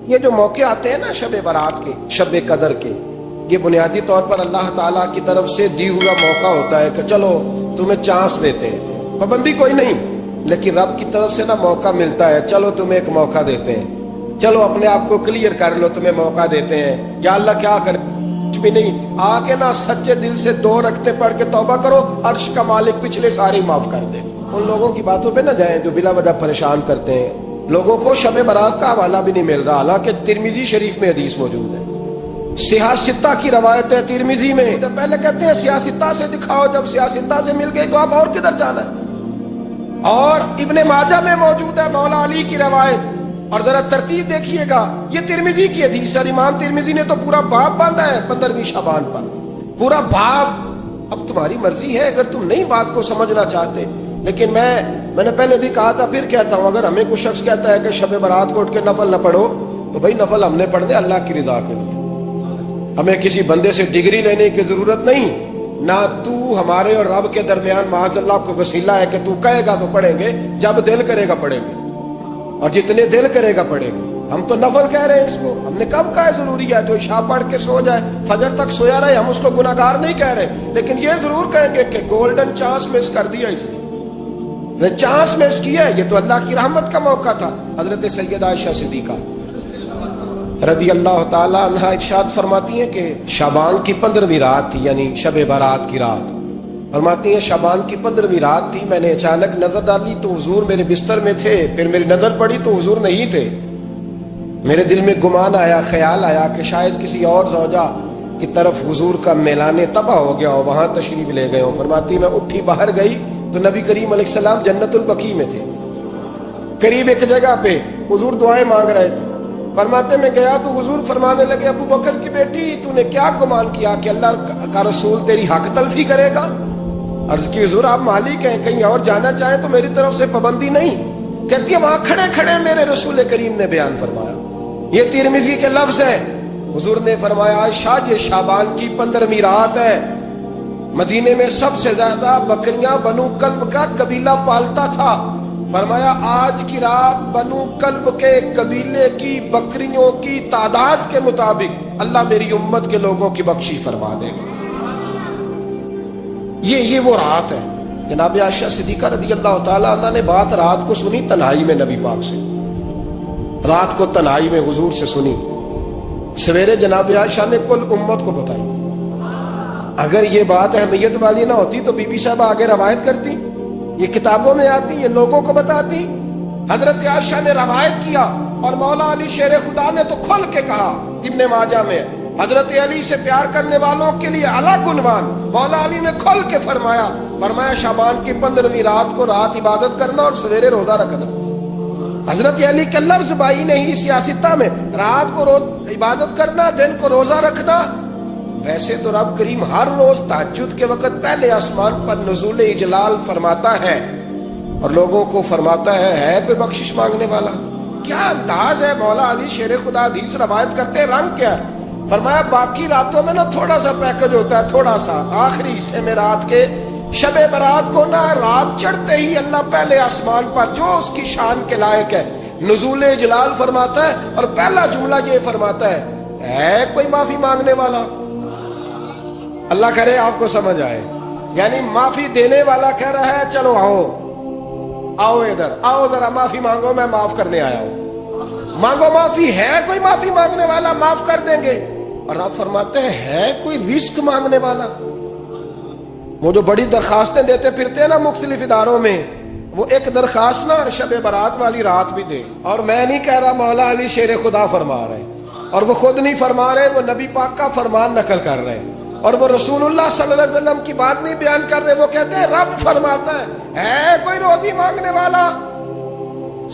یہ جو موقع آتے ہیں نا شب برات کے، شب قدر کے، یہ بنیادی طور پر اللہ تعالیٰ کی طرف سے دی ہوا موقع ہوتا ہے کہ چلو تمہیں چانس دیتے ہیں، پابندی کوئی نہیں، لیکن رب کی طرف سے نا موقع ملتا ہے، چلو تمہیں ایک موقع دیتے ہیں، چلو اپنے آپ کو کلیئر کر لو، تمہیں موقع دیتے ہیں۔ یا اللہ کیا کرے، کچھ بھی نہیں، آ کے نا سچے دل سے 2 رکعتیں پڑھ کے توبہ کرو، عرش کا مالک پچھلے سارے معاف کر دے۔ ان لوگوں کی باتوں پہ نہ جائیں جو بلا وجہ پریشان کرتے ہیں، لوگوں کو شب برات کا حوالہ بھی نہیں مل رہا، حالانکہ ترمذی شریف میں حدیث موجود ہے، سیاہ ستہ کی روایت ہے ترمذی میں۔ پہلے کہتے ہیں سیاہ ستہ سے دکھاؤ، جب سیاہ ستہ سے مل گئی تو آپ اور کدھر جانا ہے؟ اور ابن ماجہ میں موجود ہے مولا علی کی روایت، اور ذرا ترتیب دیکھیے گا، یہ ترمذی کی حدیث ہے، امام ترمذی نے تو پورا باب باندھا ہے 15ویں شعبان پر، پورا باب۔ اب تمہاری مرضی ہے اگر تم نہیں بات کو سمجھنا چاہتے، لیکن میں نے پہلے بھی کہا تھا، پھر کہتا ہوں، اگر ہمیں کوئی شخص کہتا ہے کہ شب برات کو اٹھ کے نفل نہ پڑھو، تو بھائی نفل ہم نے پڑھنے اللہ کی رضا کے لیے، ہمیں کسی بندے سے ڈگری لینے کی ضرورت نہیں، نہ تو ہمارے اور رب کے درمیان معاذ اللہ کو وسیلہ ہے کہ تو کہے گا تو پڑھیں گے، جب دل کرے گا پڑھیں گے، اور جتنے دل کرے گا پڑھیں گے۔ ہم تو نفل کہہ رہے ہیں اس کو، ہم نے کب کہا ہے ضروری ہے جو عشاء پڑھ کے سو جائے فجر تک سویا رہے، ہم اس کو گناہگار نہیں کہہ رہے، لیکن یہ ضرور کہیں گے کہ گولڈن چانس مس کر دیا اس نے چانس مس کیا ہے، یہ تو اللہ کی رحمت کا موقع تھا۔ حضرت سیدہ عائشہ صدیقہ رضی اللہ تعالی عنہ ارشاد فرماتی ہیں کہ شعبان کی 15ویں رات تھی، یعنی شب برات کی رات، فرماتی ہیں شعبان کی 15ویں رات تھی، میں نے اچانک نظر ڈالی تو حضور میرے بستر میں تھے، پھر میری نظر پڑی تو حضور نہیں تھے، میرے دل میں گمان آیا، خیال آیا کہ شاید کسی اور زوجہ کی طرف حضور کا میلان تباہ ہو گیا ہو، وہاں تشریف لے گئے ہوں۔ فرماتی میں اٹھی باہر گئی تو نبی کریم علیہ السلام جنت البقیع میں تھے، قریب ایک جگہ پہ حضور دعائیں مانگ رہے تھے۔ فرماتے میں گیا تو حضور فرمانے لگے، ابو بکر کی بیٹی تو نے کیا گمان کیا کہ اللہ کا رسول تیری حق تلفی کرے گا؟ عرض کی حضور آپ مالک ہیں، کہیں اور جانا چاہیں تو میری طرف سے پابندی نہیں۔ کہتی ہے وہاں کھڑے کھڑے میرے رسول کریم نے بیان فرمایا، یہ ترمذی کے لفظ ہیں، حضور نے فرمایا عائشہ یہ شعبان کی 15ویں رات ہے، مدینے میں سب سے زیادہ بکریاں بنو کلب کا قبیلہ پالتا تھا، فرمایا آج کی رات بنو کلب کے قبیلے کی بکریوں کی تعداد کے مطابق اللہ میری امت کے لوگوں کی بخشی فرما دے گا۔ یہ وہ رات ہے۔ جناب عائشہ صدیقہ رضی اللہ تعالیٰ عنہ نے بات رات کو سنی تنہائی میں، نبی پاک سے رات کو تنہائی میں حضور سے سنی، سویرے جناب عائشہ نے کل امت کو بتائی۔ اگر یہ بات اہمیت والی نہ ہوتی تو بی بی صاحبہ آگے روایت کرتی، یہ کتابوں میں آتی، یہ لوگوں کو بتاتی۔ حضرت عائشہ نے روایت کیا اور مولا علی شیر خدا نے تو کھل کے کہا، ابن ماجہ میں حضرت علی سے پیار کرنے والوں کے لیے الگ عنوان، مولا علی نے کھل کے فرمایا شعبان کی 15ویں رات کو رات عبادت کرنا اور سویرے روزہ رکھنا۔ حضرت علی کے لفظ بائی نہیں سیاستہ میں، رات کو روز عبادت کرنا، دن کو روزہ رکھنا۔ ویسے تو رب کریم ہر روز تہجد کے وقت پہلے آسمان پر نزول اجلال فرماتا ہے اور لوگوں کو فرماتا ہے کوئی بخشش مانگنے والا؟ کیا انداز ہے مولا علی شیر خدا حدیث روایت کرتے، رنگ کیا ہے؟ فرمایا باقی راتوں میں نا تھوڑا سا پیکج ہوتا ہے، تھوڑا سا آخری حصے میں رات کے شب برات کو نا رات چڑھتے ہی اللہ پہلے آسمان پر جو اس کی شان کے لائق ہے نزول اجلال فرماتا ہے، اور پہلا جملہ یہ فرماتا ہے کوئی معافی مانگنے والا؟ اللہ کرے آپ کو سمجھ آئے، یعنی معافی دینے والا کہہ رہا ہے چلو آؤ ادھر آؤ ذرا معافی مانگو، میں معاف کرنے آیا ہوں، مانگو معافی۔ ہے کوئی معافی مانگنے والا؟ معاف کر دیں گے۔ اور آپ فرماتے ہیں ہے کوئی رزق مانگنے والا؟ وہ جو بڑی درخواستیں دیتے پھرتے ہیں نا مختلف اداروں میں، وہ ایک درخواست نا شب برات والی رات بھی دے۔ اور میں نہیں کہہ رہا، مولا علی شیر خدا فرما رہے ہیں، اور وہ خود نہیں فرما رہے، وہ نبی پاک کا فرمان نقل کر رہے ہیں، اور وہ رسول اللہ صلی اللہ علیہ وسلم کی بات نہیں بیان کر رہے، وہ کہتے ہیں رب فرماتا ہے کوئی روزی مانگنے والا؟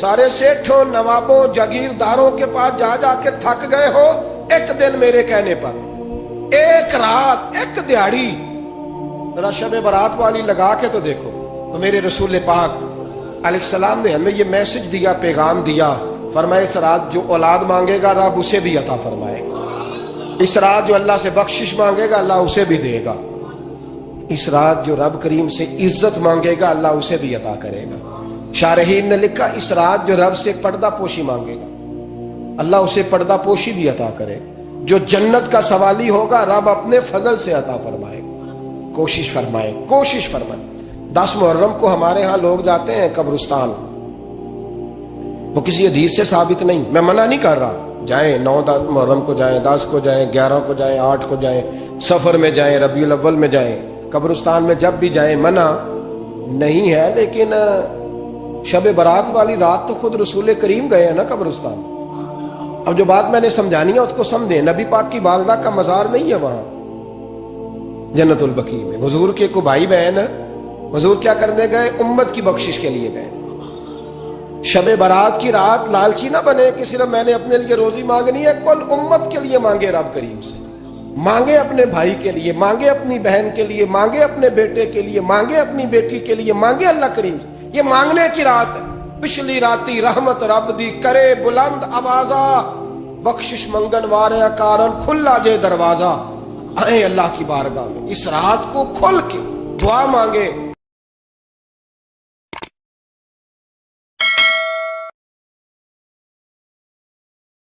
سارے سیٹھوں نوابوں جاگیرداروں کے پاس جا جا کے تھک گئے ہو، ایک دن میرے کہنے پر، ایک رات، ایک دیہڑی ذرا شب برات والی لگا کے تو دیکھو۔ تو میرے رسول پاک علیہ السلام نے ہمیں یہ میسج دیا، پیغام دیا، فرمایا اس رات جو اولاد مانگے گا رب اسے بھی عطا فرمائے گا، اس رات جو اللہ سے بخشش مانگے گا اللہ اسے بھی دے گا، اس رات جو رب کریم سے عزت مانگے گا اللہ اسے بھی عطا کرے گا۔ شارحین نے لکھا اس رات جو رب سے پردہ پوشی مانگے گا، اللہ اسے پردہ پوشی بھی عطا کرے. جو جنت کا سوالی ہوگا رب اپنے فضل سے عطا فرمائے. کوشش فرمائے, کوشش فرمائے. 10 محرم کو ہمارے ہاں لوگ جاتے ہیں قبرستان, وہ کسی حدیث سے ثابت نہیں, میں منع نہیں کر رہا, جائیں 9 محرم کو جائیں, 10 کو جائیں, 11 کو جائیں, 8 کو جائیں, سفر میں جائیں, ربیع الاول میں جائیں, قبرستان میں جب بھی جائیں, منع نہیں ہے. لیکن شب برات والی رات تو خود رسول کریم گئے ہیں نا قبرستان. اب جو بات میں نے سمجھانی ہے اس کو سمجھیں. نبی پاک کی والدہ کا مزار نہیں ہے وہاں جنت البقیع میں. حضور کے کو بھائی بہن, حضور کیا کرنے گئے؟ امت کی بخشش کے لیے گئے. شب برات کی رات لالچی نہ بنے کہ صرف میں نے اپنے لیے روزی مانگنی ہے. کل امت کے لیے مانگے رب کریم سے, مانگے اپنے بھائی کے لیے, مانگے اپنی بہن کے لیے, مانگے اپنے بیٹے کے لیے, مانگے اپنی بیٹی کے لیے, مانگے اللہ کریم. یہ مانگنے کی رات ہے. پچھلی راتی رحمت رب دی کرے بلند آوازہ, بخشش منگن وارے کارن کھلا جے دروازہ. آئیں اللہ کی بارگاہ میں اس رات کو کھل کے دعا مانگے,